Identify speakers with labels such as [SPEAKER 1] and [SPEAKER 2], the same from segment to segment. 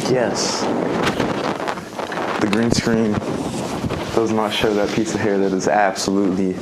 [SPEAKER 1] Yes, the green screen does not show that piece of hair that is absolutely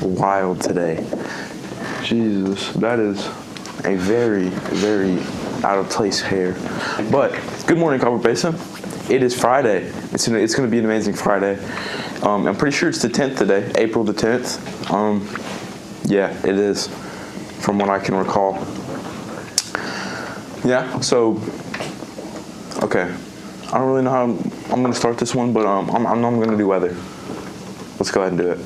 [SPEAKER 1] wild today. Jesus, that is a very, very out of place hair. But good morning, Cougars Basin. It is Friday. It's going to be an amazing Friday. I'm pretty sure it's the 10th today, April the 10th. Yeah, it is, from what I can recall. Yeah, so, okay. I don't really know how I'm going to start this one, but I'm going to do weather. Let's go ahead and do it.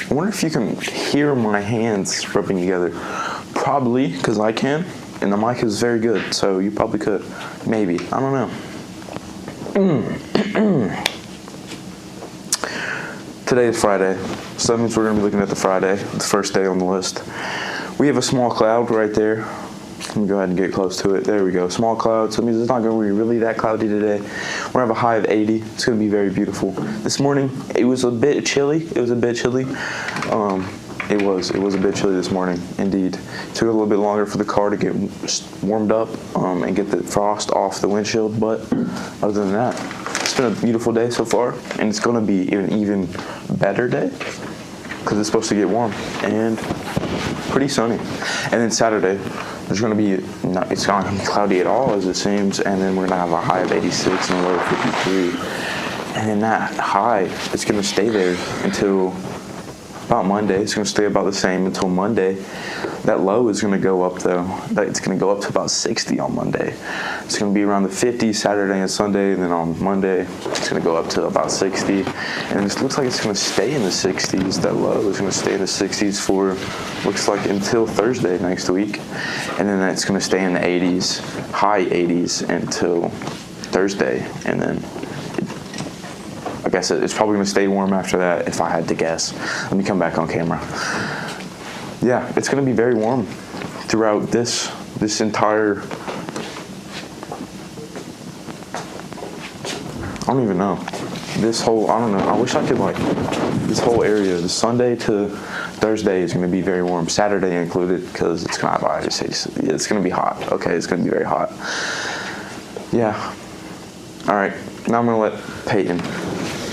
[SPEAKER 1] I wonder if you can hear my hands rubbing together. Probably, because I can, and the mic is very good, so you probably could. Maybe. I don't know. Today is Friday, so that means we're going to be looking at the Friday, the first day on the list. We have a small cloud right there. Let me go ahead and get close to it. There we go. Small cloud, so it means it's not going to be really that cloudy today. We're going to have a high of 80. It's going to be very beautiful. This morning, it was a bit chilly. It was a bit chilly. It was a bit chilly this morning, indeed. It took a little bit longer for the car to get warmed up and get the frost off the windshield, but other than that, it's been a beautiful day so far, and it's going to be an even better day because it's supposed to get warm and pretty sunny. And then Saturday, there's going to be, it's not going to be cloudy at all as it seems, and then we're going to have a high of 86 and a low of 53. And then that high is going to stay there until about Monday. It's going to stay about the same until Monday. That low is going to go up, though. It's going to go up to about 60 on Monday. It's going to be around the 50s Saturday and Sunday, and then on Monday, it's going to go up to about 60. And it looks like it's going to stay in the 60s. That low is going to stay in the 60s for, looks like, until Thursday next week. And then it's going to stay in the 80s, high 80s, until Thursday. And then, like I said, it's probably going to stay warm after that, if I had to guess. Let me come back on camera. Yeah, it's going to be very warm throughout this entire, I don't even know. This whole, I don't know. I wish I could, like, this whole area, the Sunday to Thursday is going to be very warm, Saturday included, because it's going to, it's going to be hot. Okay, it's going to be very hot. Yeah. All right, now I'm going to let Peyton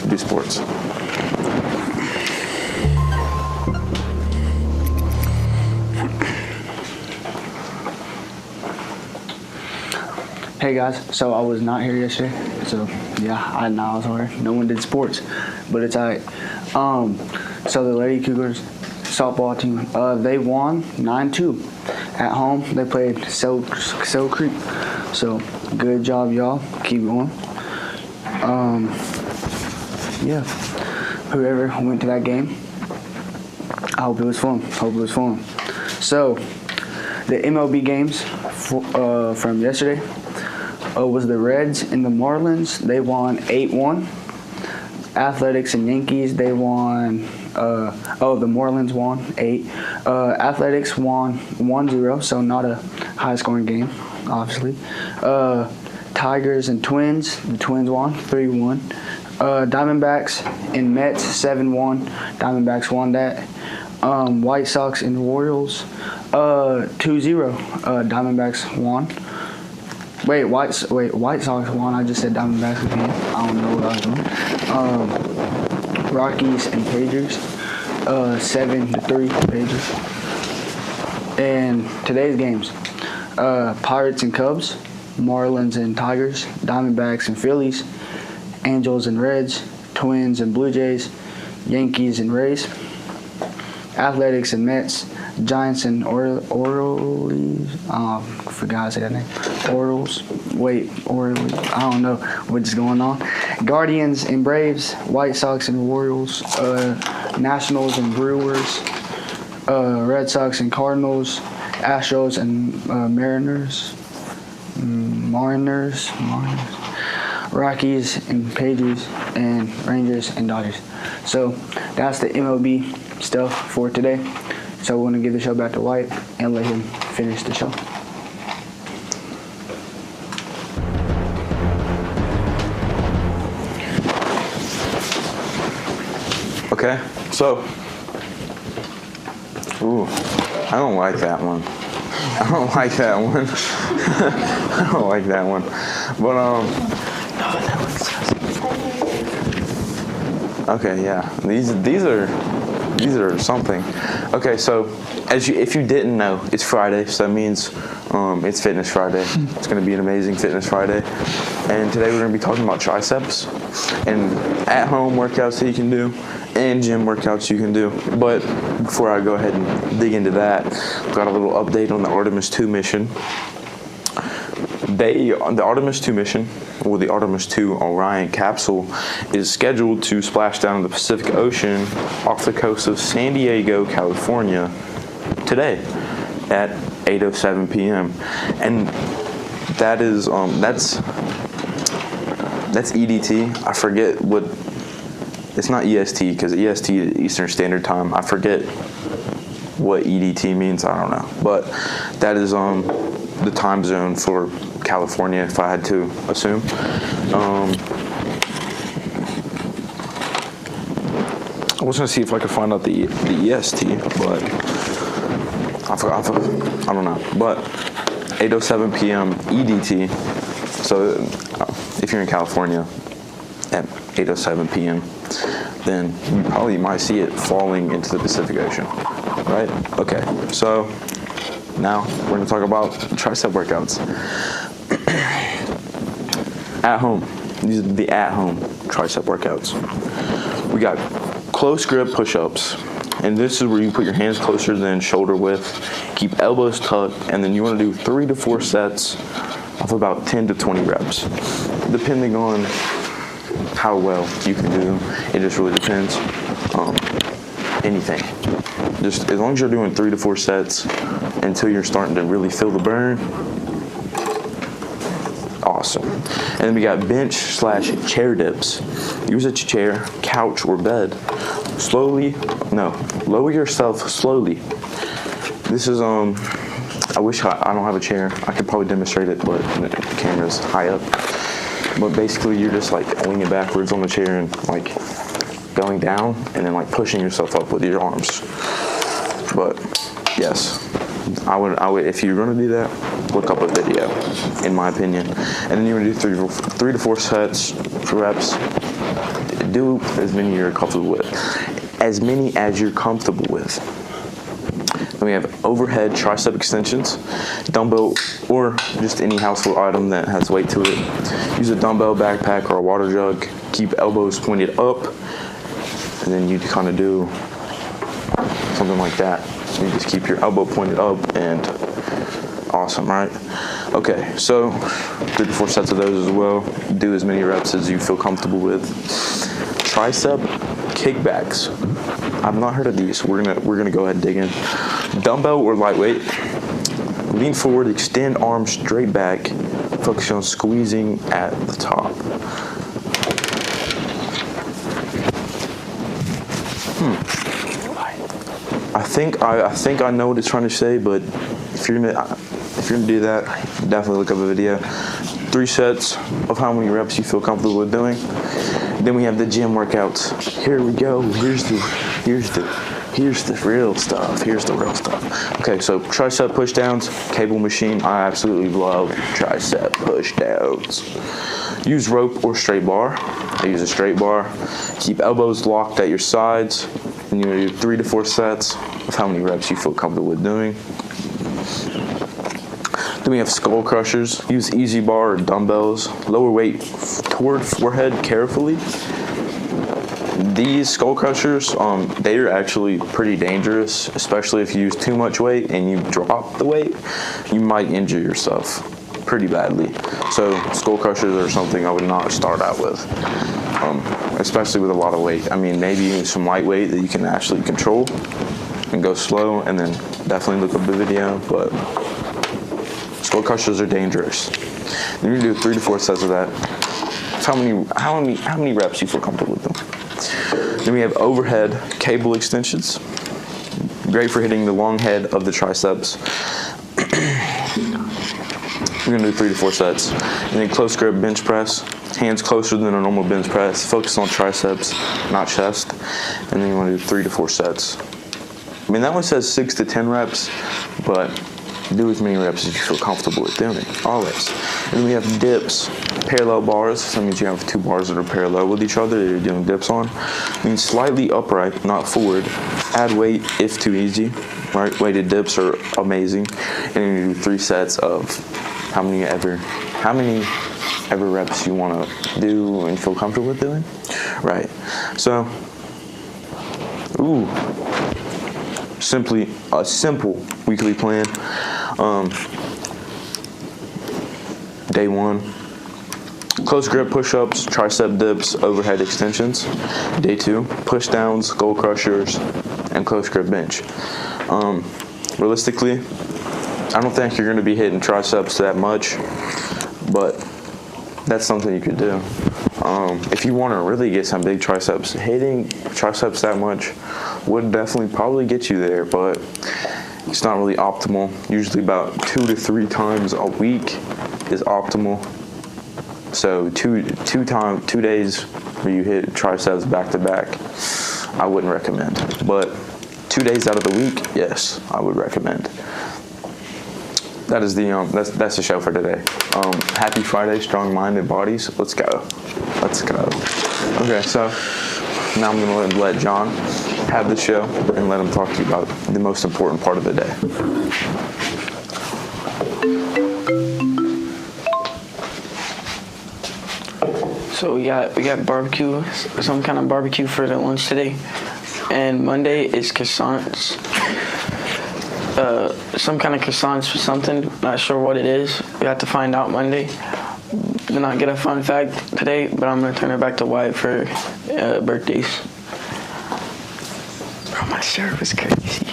[SPEAKER 1] do sports.
[SPEAKER 2] Hey guys, so I was not here yesterday, so yeah, I know I was here. No one did sports, but it's alright. So the Lady Cougars softball team, they won 9-2 at home. They played Cell Creek, so good job, y'all. Keep going. Yeah, whoever went to that game, I hope it was fun. So the MLB games from yesterday. Was the Reds and the Marlins. They won 8-1. Athletics and Yankees, they won. The Marlins won 8. Athletics won 1-0, so not a high-scoring game, obviously. Tigers and Twins, the Twins won 3-1. Diamondbacks and Mets 7-1. Diamondbacks won that. White Sox and Royals 2-0. Diamondbacks won. White Sox won. I just said Diamondbacks again. I don't know what I was doing. Rockies and Pagers, 7-3 Pagers. And today's games: Pirates and Cubs, Marlins and Tigers, Diamondbacks and Phillies, Angels and Reds, Twins and Blue Jays, Yankees and Rays, Athletics and Mets, Giants and Orioles. I forgot to say that name. Orioles. Orioles. I don't know what's going on. Guardians and Braves. White Sox and Royals. Nationals and Brewers. Red Sox and Cardinals. Astros and Mariners. Rockies and Pages and Rangers and Dodgers. So that's the MLB stuff for today. So we're going to give the show back to White and let him finish the show.
[SPEAKER 1] Okay, so, I don't like that one. I don't like that one. But, okay, yeah, these are something. Okay, so if you didn't know, it's Friday, so that means it's Fitness Friday. It's going to be an amazing Fitness Friday. And today we're going to be talking about triceps and at-home workouts that you can do and gym workouts you can do. But before I go ahead and dig into that, I've got a little update on the Artemis 2 mission. The Artemis 2 mission, or the Artemis 2 Orion capsule, is scheduled to splash down in the Pacific Ocean off the coast of San Diego, California, today at 8:07 p.m. And that is that's EDT. I forget what. It's not EST, because EST is Eastern Standard Time. I forget what EDT means. I don't know, but that is the time zone for California, if I had to assume. I was gonna see if I could find out the EST, but I don't know. But 8:07 p.m. EDT. So if you're in California at 8:07 p.m., then you probably might see it falling into the Pacific Ocean, right? Okay, so now we're gonna talk about tricep workouts. At home, these are the at-home tricep workouts. We got close grip push-ups, And this is where you put your hands closer than shoulder width, keep elbows tucked, and then you want to do 3 to 4 sets of about 10 to 20 reps, depending on how well you can do them. It just really depends. Anything. Just as long as you're doing 3 to 4 sets until you're starting to really feel the burn. Awesome. And then we got bench / chair dips. Use a chair, couch, or bed. Lower yourself slowly. This is, I wish I don't have a chair. I could probably demonstrate it, but the camera's high up. But basically you're just like leaning backwards on the chair and like going down and then like pushing yourself up with your arms. But yes, I would if you're gonna do that, look up a video, in my opinion. And then you're gonna do 3 to 4 sets, reps. Do as many you're comfortable with. As many as you're comfortable with. Then we have overhead tricep extensions, dumbbell, or just any household item that has weight to it. Use a dumbbell, backpack, or a water jug. Keep elbows pointed up, and then you kind of do something like that. You just keep your elbow pointed up, and awesome, right? Okay, so 3 to 4 sets of those as well. Do as many reps as you feel comfortable with. Tricep kickbacks. I've not heard of these. We're gonna go ahead and dig in. Dumbbell or lightweight. Lean forward, extend arms straight back. Focus on squeezing at the top. I think I know what it's trying to say, but if you're gonna do that, definitely look up a video. 3 sets of how many reps you feel comfortable with doing. Then we have the gym workouts. Here we go. Here's the real stuff. Here's the real stuff. Okay, so tricep push downs, cable machine. I absolutely love tricep push downs. Use rope or straight bar. I use a straight bar. Keep elbows locked at your sides. And you're gonna do 3 to 4 sets of how many reps you feel comfortable with doing. Then we have skull crushers. Use easy bar or dumbbells. Lower weight toward forehead carefully. These skull crushers, they are actually pretty dangerous, especially if you use too much weight and you drop the weight, you might injure yourself pretty badly. So skull crushers are something I would not start out with, especially with a lot of weight. I mean, maybe some light weight that you can actually control and go slow, and then definitely look up the video, but skull crushers are dangerous. Then you do 3 to 4 sets of that. How many reps you feel comfortable with them. Then we have overhead cable extensions. Great for hitting the long head of the triceps. We're gonna do 3 to 4 sets. And then close grip bench press. Hands closer than a normal bench press. Focus on triceps, not chest. And then you wanna do 3 to 4 sets. I mean, that one says 6 to 10 reps, but do as many reps as you feel comfortable with doing, always. And then we have dips, parallel bars. So that means you have 2 bars that are parallel with each other that you're doing dips on. Means slightly upright, not forward. Add weight if too easy, right? Weighted dips are amazing. And then you do 3 sets of how many ever reps you want to do and feel comfortable with doing, right? So, a simple weekly plan. Day 1, close grip push-ups, tricep dips, overhead extensions. Day 2, push downs, skull crushers, and close grip bench. Realistically, I don't think you're going to be hitting triceps that much, but that's something you could do. If you want to really get some big triceps, hitting triceps that much would definitely probably get you there, but it's not really optimal. Usually about 2 to 3 times a week is optimal. So two days where you hit triceps back to back, I wouldn't recommend. But 2 days out of the week, yes, I would recommend. That is that's the show for today. Happy Friday, strong-minded bodies. Let's go. Okay, so now I'm gonna let John have the show and let him talk to you about the most important part of the day.
[SPEAKER 2] So we got barbecue, some kind of barbecue for the lunch today.
[SPEAKER 3] and Monday is croissants. Some kind of croissants or something. Not sure what it is. We have to find out Monday. Did not get a fun fact today, but I'm gonna turn it back to Wyatt for birthdays. Bro, my shirt was crazy.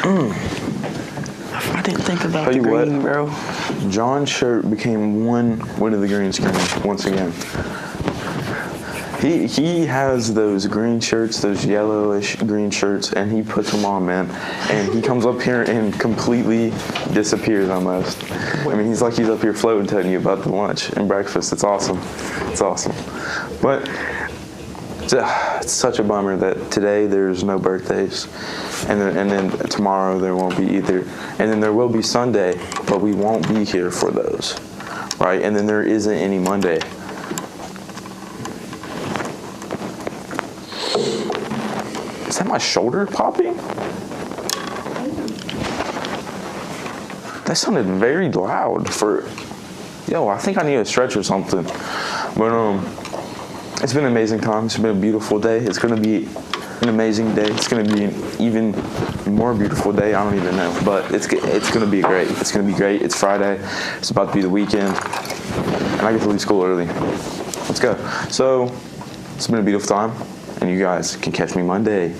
[SPEAKER 1] Ooh.
[SPEAKER 3] I didn't think about
[SPEAKER 1] Tell
[SPEAKER 3] the
[SPEAKER 1] you what.
[SPEAKER 3] green, bro.
[SPEAKER 1] John's shirt became one of the green screen once again. He has those green shirts, those yellowish green shirts, and he puts them on, man. And he comes up here and completely disappears almost. I mean, he's like he's up here floating, telling you about the lunch and breakfast. It's awesome. It's awesome. But it's such a bummer that today there's no birthdays, and then tomorrow there won't be either, and then there will be Sunday, but we won't be here for those, right? And then there isn't any Monday. Is that my shoulder popping? That sounded very loud for. Yo, I think I need a stretch or something. But it's been an amazing time. It's been a beautiful day. It's gonna be an amazing day. It's gonna be an even more beautiful day. I don't even know, but it's gonna be great. It's gonna be great. It's Friday. It's about to be the weekend, and I get to leave school early. Let's go. So it's been a beautiful time, and you guys can catch me Monday.